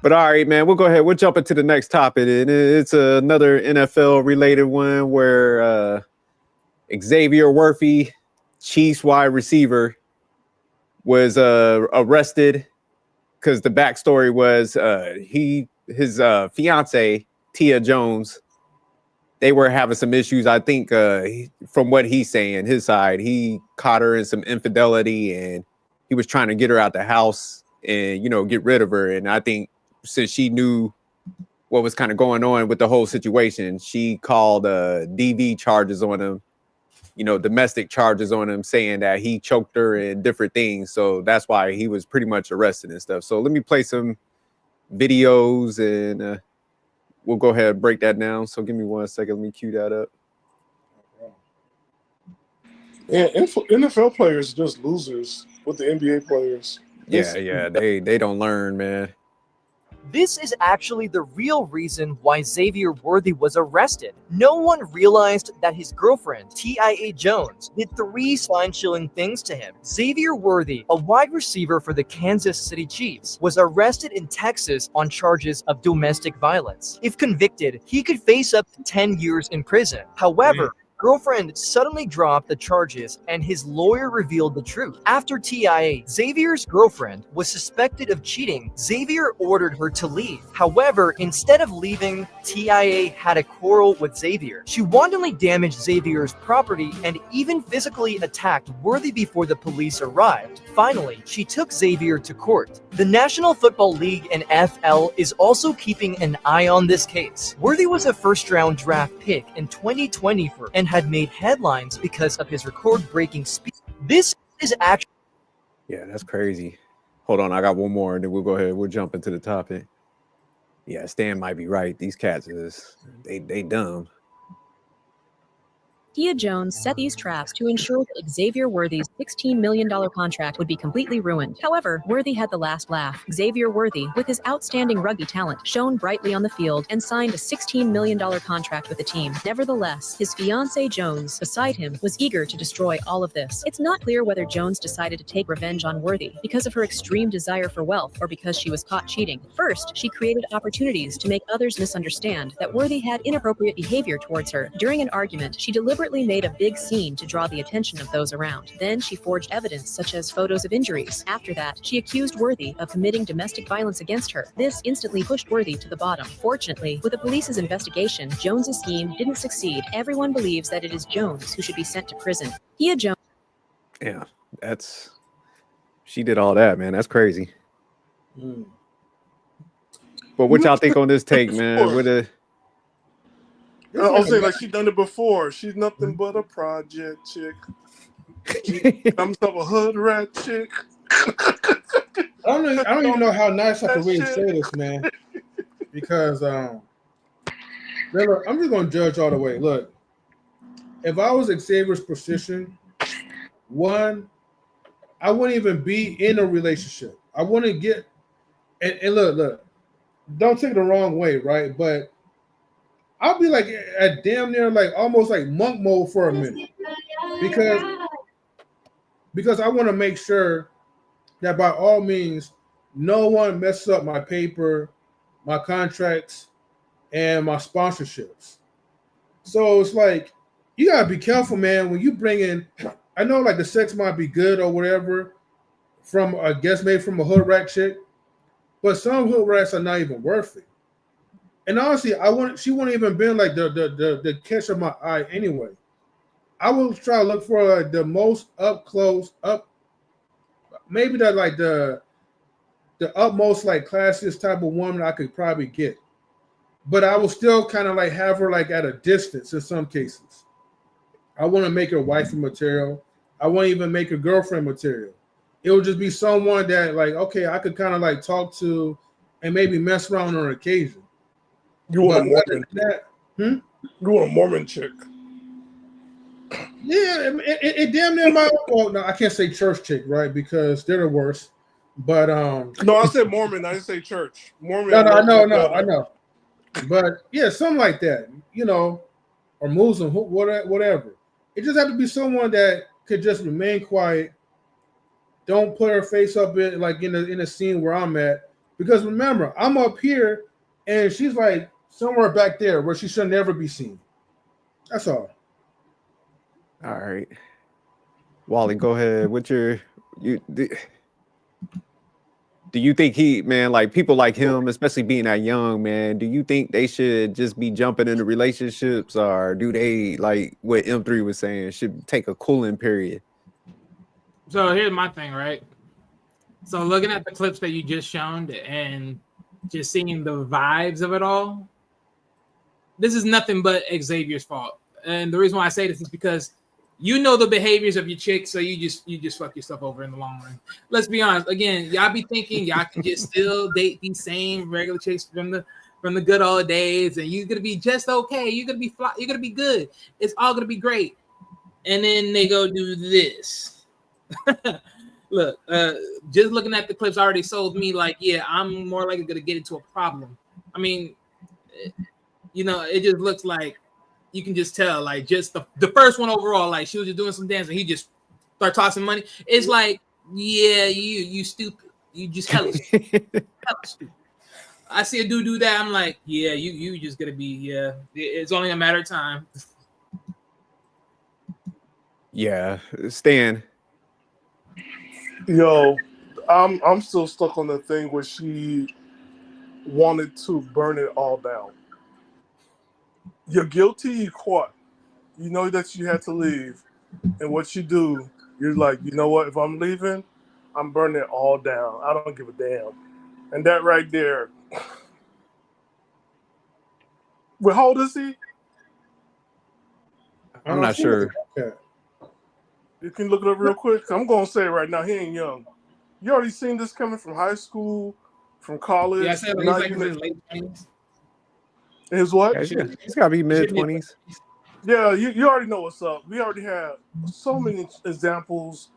But all right, man, we'll go ahead. We'll jump into the next topic. And it's another NFL related one where Xavier Worthy, Chiefs wide receiver, was arrested because the backstory was his fiance, Tia Jones, they were having some issues. I think from what he's saying, his side, he caught her in some infidelity and he was trying to get her out the house and, get rid of her. And I think since she knew what was kind of going on with the whole situation, she called DV charges on him, domestic charges on him, saying that he choked her and different things. So that's why he was pretty much arrested and stuff. So let me play some videos and we'll go ahead and break that down. So give me 1 second. Let me cue that up. Yeah, NFL players are just losers with the NBA players. Yeah, they don't learn, man. This is actually the real reason why Xavier Worthy was arrested. No one realized that his girlfriend, Tia Jones, did 3 spine-chilling things to him. Xavier Worthy, a wide receiver for the Kansas City Chiefs, was arrested in Texas on charges of domestic violence. If convicted, he could face up to 10 years in prison. However, girlfriend suddenly dropped the charges and his lawyer revealed the truth. After TIA, Xavier's girlfriend was suspected of cheating. Xavier ordered her to leave. However, instead of leaving, TIA had a quarrel with Xavier. She wantonly damaged Xavier's property and even physically attacked Worthy before the police arrived. Finally, she took Xavier to court. The National Football League and FL is also keeping an eye on this case. Worthy was a first-round draft pick in 2020 and had made headlines because of his record-breaking speed. This is actually... Yeah, that's crazy. Hold on, I got one more, and then we'll go ahead. We'll jump into the topic. Yeah, Stan might be right. These cats they dumb. Tia Jones set these traps to ensure that Xavier Worthy's $16 million contract would be completely ruined. However, Worthy had the last laugh. Xavier Worthy, with his outstanding rugby talent, shone brightly on the field and signed a $16 million contract with the team. Nevertheless, his fiancée Jones, beside him, was eager to destroy all of this. It's not clear whether Jones decided to take revenge on Worthy because of her extreme desire for wealth or because she was caught cheating. First, she created opportunities to make others misunderstand that Worthy had inappropriate behavior towards her. During an argument, she deliberately made a big scene to draw the attention of those around. Then she forged evidence such as photos of injuries. After that, she accused Worthy of committing domestic violence against her. This instantly pushed Worthy to the bottom. Fortunately, with the police's investigation, Jones's scheme didn't succeed. Everyone believes that it is Jones who should be sent to prison. Tia Jones. Yeah, she did all that, man. That's crazy. But what y'all think on this take, man? I was saying, like, she done it before. She's nothing but a project chick. I'm a hood rat chick. I don't even know how nice I can really say this, man. Because I'm just gonna judge all the way. Look, if I was Xavier's position, one, I wouldn't even be in a relationship. I wouldn't get and look, don't take it the wrong way, right? But I'll be like at damn near like almost like monk mode for a minute because I want to make sure that by all means no one messes up my paper, my contracts, and my sponsorships. So it's like you gotta be careful, man, when you bring in. I know like the sex might be good or whatever from I guess maybe from a hood rat chick, but some hood rats are not even worth it. And honestly, she wouldn't even been like the catch of my eye anyway. I will try to look for like the most up close, maybe that like the utmost like classiest type of woman I could probably get. But I will still kind of like have her like at a distance in some cases. I want to make her wifey material. I won't even make her girlfriend material. It will just be someone that like, okay, I could kind of like talk to and maybe mess around on occasion. You want a Mormon? You want a Mormon chick? Yeah, it damn near my. Well, no, I can't say church chick, right? Because they're the worst. But no, I said Mormon. I didn't say church. Mormon. No, I know. But yeah, something like that, or Muslim, whatever. It just have to be someone that could just remain quiet. Don't put her face up in a scene where I'm at, Because remember, I'm up here and she's like somewhere back there where she should never be seen. That's all. All right. Wally, go ahead. What's your do you think man, like people like him, especially being that young, man, do you think they should just be jumping into relationships, or do they, like what M3 was saying, should take a cooling period? So here's my thing, right? So looking at the clips that you just shown and just seeing the vibes of it all, this is nothing but Xavier's fault. And the reason why I say this is because you know the behaviors of your chick, so you just fuck yourself over in the long run. Let's be honest. Again, y'all be thinking y'all can just still date these same regular chicks from the good old days, and you're gonna be just okay. You're gonna be good. It's all gonna be great. And then they go do this. Look, just looking at the clips already sold me like, yeah, I'm more likely gonna get into a problem. I mean, it just looks like you can just tell, like, just the first one overall, like she was just doing some dance and he just start tossing money. It's like, yeah, you stupid. You just hella stupid. I see a dude do that. I'm like, yeah, you just gonna be, yeah. It's only a matter of time. Yeah, Stan. Yo, I'm still stuck on the thing where she wanted to burn it all down. You're guilty, you caught. You know that you had to leave. And what you do, you're like, you know what? If I'm leaving, I'm burning it all down. I don't give a damn. And that right there. Well, how old is he? I'm not sure. You can look it up real quick. I'm going to say it right now, he ain't young. You already seen this coming from high school, from college. Yeah, I said he's like in his late 20s. His what? Yeah, he's got to be mid-20s. Yeah, you already know what's up. We already have so many examples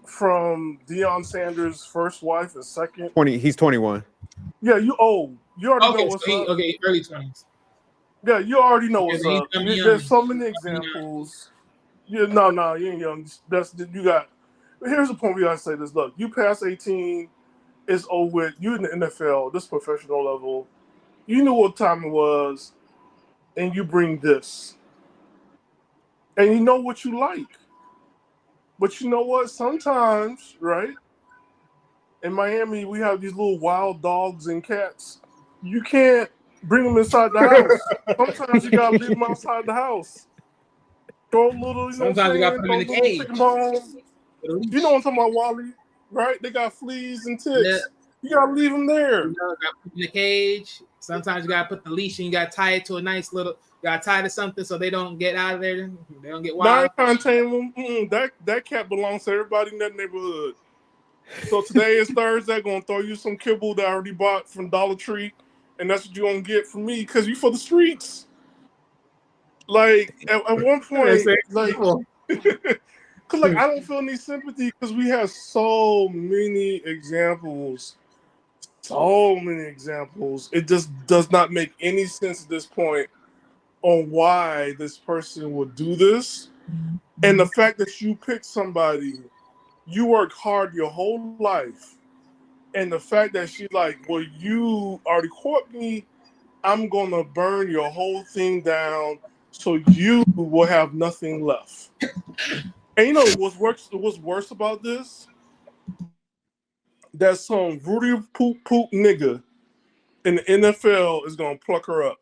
from Deion Sanders' first wife and second. He's 21. Yeah, you old. You already know what's up. Okay, early 20s. Yeah, you already know what's Okay, up. There's so many examples. Yeah, no, you ain't young. You got. Here's the point we gotta say this. Look, you pass 18, it's over with. You in the NFL, this professional level. You knew what time it was, and you bring this. And you know what you like. But you know what? Sometimes, right? In Miami, we have these little wild dogs and cats. You can't bring them inside the house. Sometimes you gotta leave them outside the house. Throw a little, sometimes you gotta put them in the cage. You know what I'm talking about, Wally? Right? They got fleas and ticks. Yeah. You gotta leave them there. You gotta put them in the cage. Sometimes you gotta put the leash and you gotta tie it to a nice little. You gotta tie it to something so they don't get out of there. They don't get wild. Now I can't tame them. That cat belongs to everybody in that neighborhood. So today is Thursday. Gonna throw you some kibble that I already bought from Dollar Tree, and that's what you gonna get from me because you for the streets. Like at one point, like, cause like I don't feel any sympathy because we have so many examples. So many examples. It just does not make any sense at this point on why this person would do this. And the fact that you picked somebody, you worked hard your whole life. And the fact that she's like, well, you already caught me, I'm going to burn your whole thing down so you will have nothing left. And you know what's worse about this? That some Rudy poop nigga in the NFL is gonna pluck her up.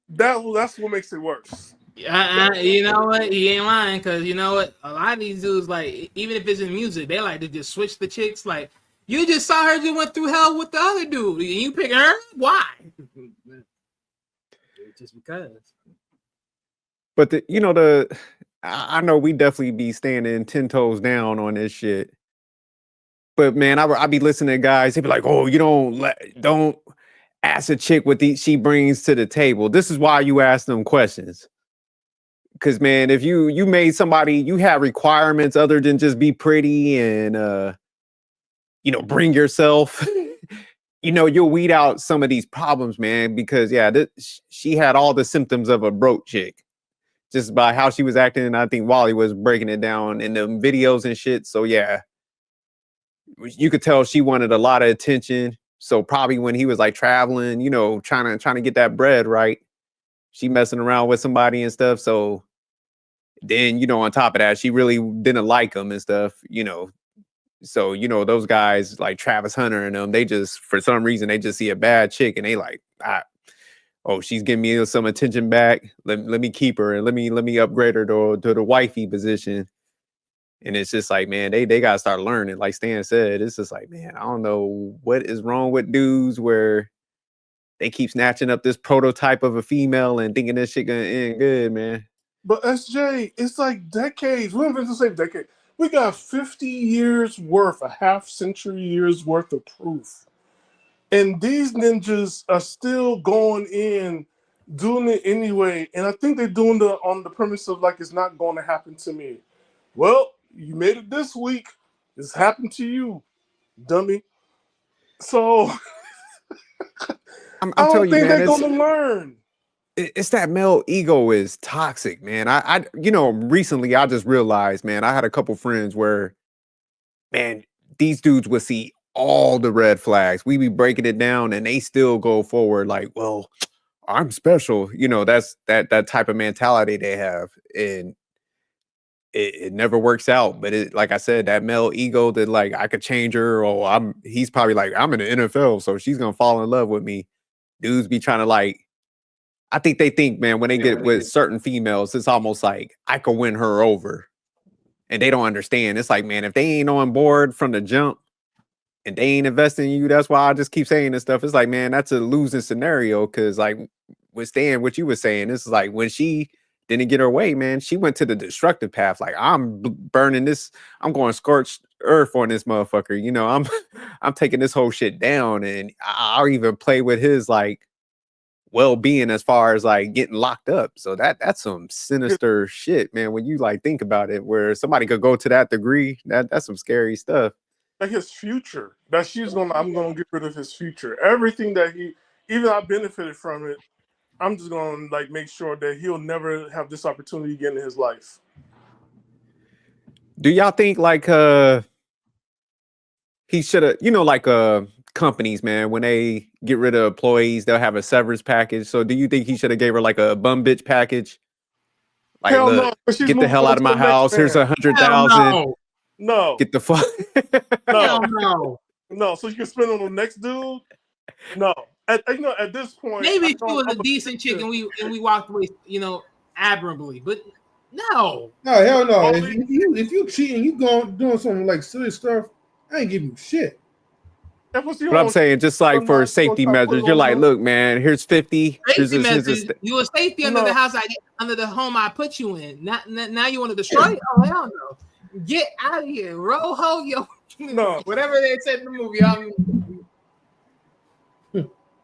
That's what makes it worse. You know what? He ain't lying, because you know what? A lot of these dudes, like, even if it's in music, they like to just switch the chicks. Like, you just saw her just went through hell with the other dude, and you pick her? Why? Just because. But I know we definitely be standing 10 toes down on this shit. But man, I be listening to guys. They be like, "Oh, you don't ask a chick what she brings to the table." This is why you ask them questions. Because man, if you made somebody, you have requirements other than just be pretty and bring yourself. You'll weed out some of these problems, man. Because she had all the symptoms of a broke chick just by how she was acting. And I think Wally was breaking it down in the videos and shit. So yeah. you could tell she wanted a lot of attention. So probably when he was like traveling, you know, trying to get that bread right, she messing around with somebody and stuff. So then, you know, on top of that, she really didn't like him and stuff, you know. So, you know, those guys like Travis Hunter and them, they just, for some reason, they just see a bad chick and they like, oh, she's giving me some attention back. Let me keep her and let me upgrade her to the wifey position. And it's just like, man, they gotta start learning. Like Stan said, it's just like, man, I don't know what is wrong with dudes where they keep snatching up this prototype of a female and thinking this shit gonna end good, man. But SJ, it's like decades. We haven't been to say decade. We got 50 years worth, a half century years worth of proof. And these ninjas are still going in, doing it anyway. And I think they're doing it on the premise of like, it's not going to happen to me. Well, you made it this week. It's happened to you, dummy. So I'm I don't telling you, think man, they're going to learn. it's that male ego is toxic, man. I you know, recently I just realized, man, I had a couple friends where, man, these dudes would see all the red flags. We be breaking it down and they still go forward like, well, I'm special. You know, that's that type of mentality they have. And it never works out. But it, like I said, that male ego that like I could change her, or he's probably like, I'm in the NFL, so she's gonna fall in love with me. Dudes be trying to like, I think they think, man, when they get with certain females, it's almost like I could win her over. And they don't understand. It's like, man, if they ain't on board from the jump and they ain't investing in you, that's why I just keep saying this stuff. It's like, man, that's a losing scenario. Cause like with Stan, what you were saying, this is like when she didn't get her way, man, she went to the destructive path. Like, I'm burning this, I'm going scorched earth on this motherfucker. You know, I'm taking this whole shit down. And I'll even play with his like well-being as far as like getting locked up. So that's some sinister shit, man. When you like think about it, where somebody could go to that degree, that's some scary stuff. Like his future, that I'm gonna get rid of his future. Everything that even I benefited from it, I'm just gonna like make sure that he'll never have this opportunity again in his life. Do y'all think like he should have, you know, like companies, man, when they get rid of employees, they'll have a severance package. So do you think he should have gave her like a bum bitch package? Like, Hell look, no, she's get the hell moving out of on my to the next house. Here's man. 100,000. No, Get the fuck. no. So you can spend on the next dude. No, at this point, Maybe if she was a decent chick and we walked away, you know, admirably, but no, hell no. If you cheating, you doing something like silly stuff, I ain't giving you shit. But I'm saying, just like for safety measures, you're like, look, man, here's 50. Safety measures. You were safety under the house, under the home I put you in. Now you want to destroy it? Oh hell no! Get out of here, Roho, yo. No, whatever they said in the movie.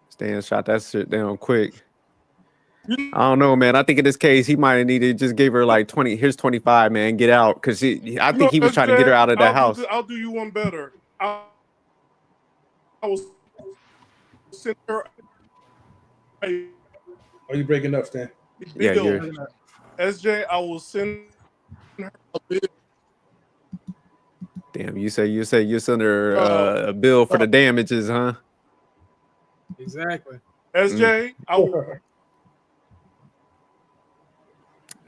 Stan shot that shit down quick. I don't know, man. I think in this case, he might have needed just gave her like 20. Here's 25, man. Get out, because I think he was trying to get her out of the house. I'll do you one better. I will send her. Are you breaking up, Stan? Yeah, you're. SJ, I will send her a bill. Damn, you say you send her a bill for the damages, huh? Exactly. SJ, I will.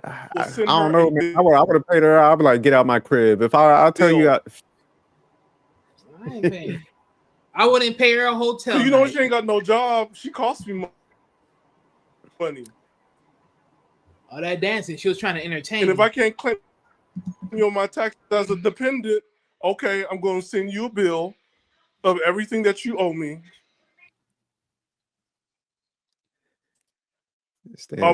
I don't know, man. I would have paid her. I'd be like, get out my crib. If I'll tell you, I ain't paying. I wouldn't pay her a hotel. You know, she ain't got no job. She cost me money. Oh, that dancing. She was trying to entertain. And if I can't claim you on my taxes as a dependent, okay, I'm going to send you a bill of everything that you owe me.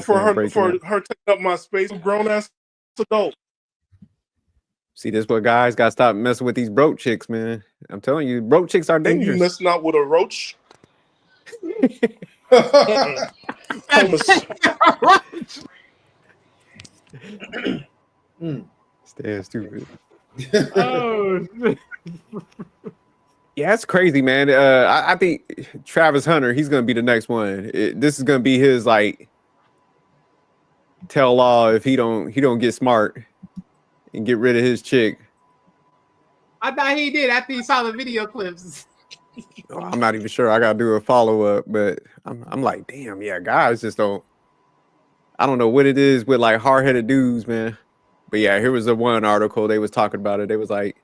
For her taking up my space, grown ass adult. See, this what guys got to stop messing with these broke chicks, man. I'm telling you, broke chicks are dangerous. And you messing out with a roach? Stay stupid. Oh. Yeah, it's crazy, man. I think Travis Hunter, he's gonna be the next one. This is gonna be his like tell all if he don't get smart and get rid of his chick. I thought he did after he saw the video clips. I'm not even sure. I gotta do a follow up, but I'm like, damn, yeah, guys just don't. I don't know what it is with like hard headed dudes, man. But yeah, here was the one article they was talking about it. They was like,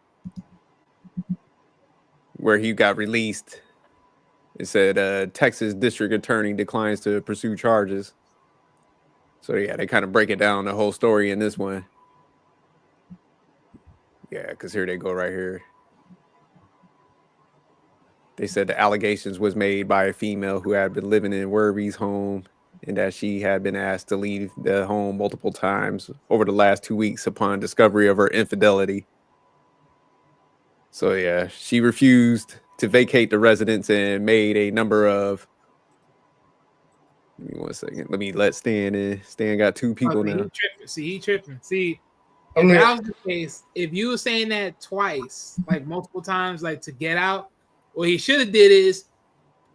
where he got released. It said Texas district attorney declines to pursue charges. So yeah, they kind of break it down the whole story in this one. Yeah, because here they go right here. They said the allegations was made by a female who had been living in Worthy's home and that she had been asked to leave the home multiple times over the last 2 weeks upon discovery of her infidelity. So yeah, she refused to vacate the residence and made a number of. Give me 1 second. Let me let Stan in. Stan got 2 people now. He tripping. See, I if mean- that was the case, if you were saying that twice, like multiple times, like to get out, what he should have did is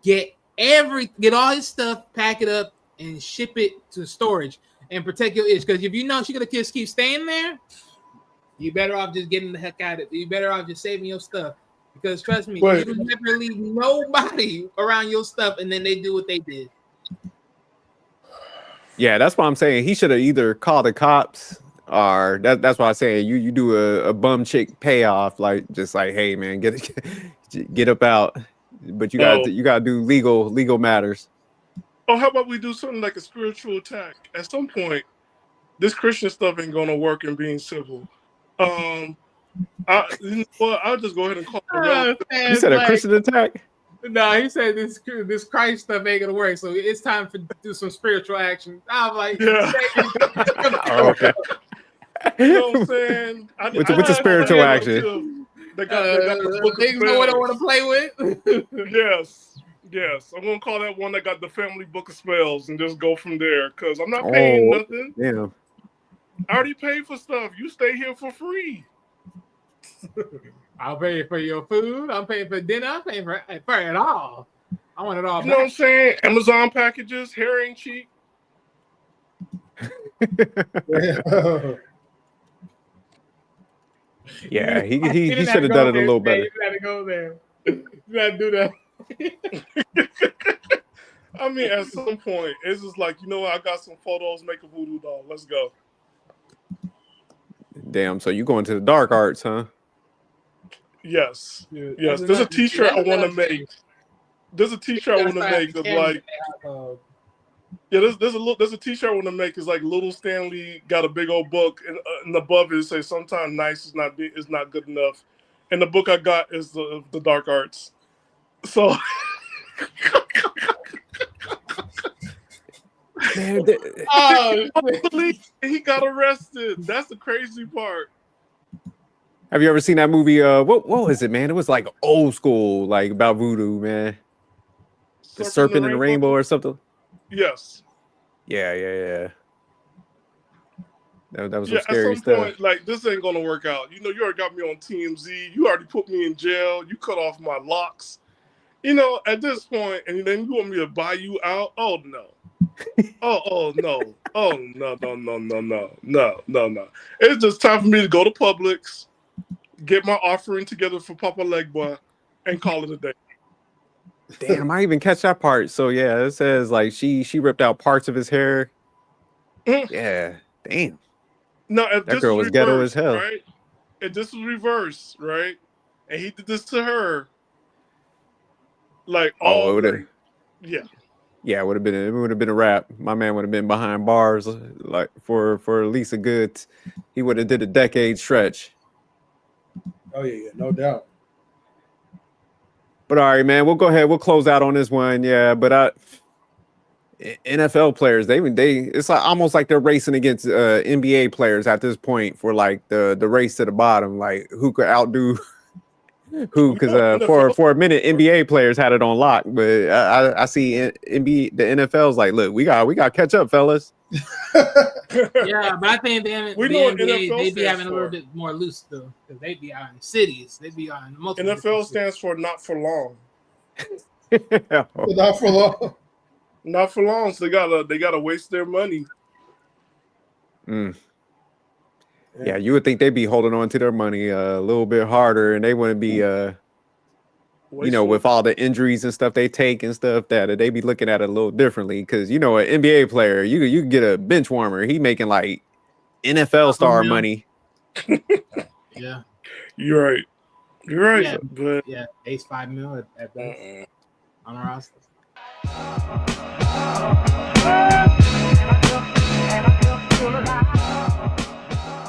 get all his stuff, pack it up, and ship it to storage and protect your itch. Because if you know she's gonna just keep staying there, you better off just getting the heck out of it. You better off just saving your stuff. Because trust me, Wait. you never leave nobody around your stuff, and then they do what they did. Yeah, that's what I'm saying. He should have either called the cops or that's why I say you do a bum chick payoff, like just like, hey man, get up out. But you got to do legal matters. Oh, how about we do something like a spiritual attack? At some point, this Christian stuff ain't gonna work in being civil. You know what? I'll just go ahead and call it. You said a Christian attack? No, he said this Christ stuff ain't gonna work, so it's time to do some spiritual action. I'm like, Yeah. Oh, okay. You know what I'm saying? What's a spiritual action? They got the book of things no one I spells. want to play with. Yes. I'm gonna call that one that got the family book of spells and just go from there. Cause I'm not paying nothing. Yeah. I already paid for stuff. You stay here for free. I'll pay for your food. I'm paying for dinner. I'm paying for it all. I want it all. You know what I'm saying? Amazon packages, hair ain't cheap. Yeah, he should have done it a little better. You gotta go there. You gotta do that. I mean, at some point, it's just like, you know what? I got some photos, make a voodoo doll. Let's go. Damn, so you going to the dark arts, huh? Yes. Yes. There's a t-shirt I want to make. There's a t-shirt I want to make that's like, there's a t-shirt I want to make. It's like little Stanley got a big old book, and above it says sometimes nice is not good enough. And the book I got is the dark arts. So Man, he got arrested. That's the crazy part. have you ever seen that movie? What was it, man? It was like old school, like about voodoo, man. The Serpent and the Rainbow or something. Yes. Yeah. That was Yeah, some scary at some stuff. point, like, this ain't gonna work out. You know, you already got me on TMZ. You already put me in jail. You cut off my locks. You know, at this point, and then you want me to buy you out? Oh no. Oh no. Oh no. It's just time for me to go to Publix, get my offering together for Papa Legboy, and call it a day. Damn, I even catch that part. So yeah, it says like she ripped out parts of his hair. Yeah, damn. No, if That this girl was ghetto as hell. right? If this was reversed, right? And he did this to her, like, Oh, it would yeah. Yeah, it would have been a wrap. My man would have been behind bars like for at least a good. He would have did a decade stretch. Oh yeah, no doubt. But all right, man, we'll go ahead. We'll close out on this one. Yeah, but NFL players, they it's like almost like they're racing against NBA players at this point for like the race to the bottom, like who could outdo who? Because for a minute, NBA players had it on lock, but I see NBA, the NFL's like, look, we got to catch up, fellas. Yeah, but I think the We know what NBA, NFL they be stands having a little for. bit more loose though, because they be out in cities. They be out in multiple. NFL stands for not for long. Not for long. Not for long. So they gotta waste their money. Yeah, you would think they'd be holding on to their money a little bit harder, and they wouldn't be, with all the injuries and stuff they take and stuff, that they be looking at it a little differently. Because an NBA player, you can get a bench warmer, he making like NFL star money. Yeah, You're right. You're right. Yeah, But yeah, ace 5 mil at best on our roster.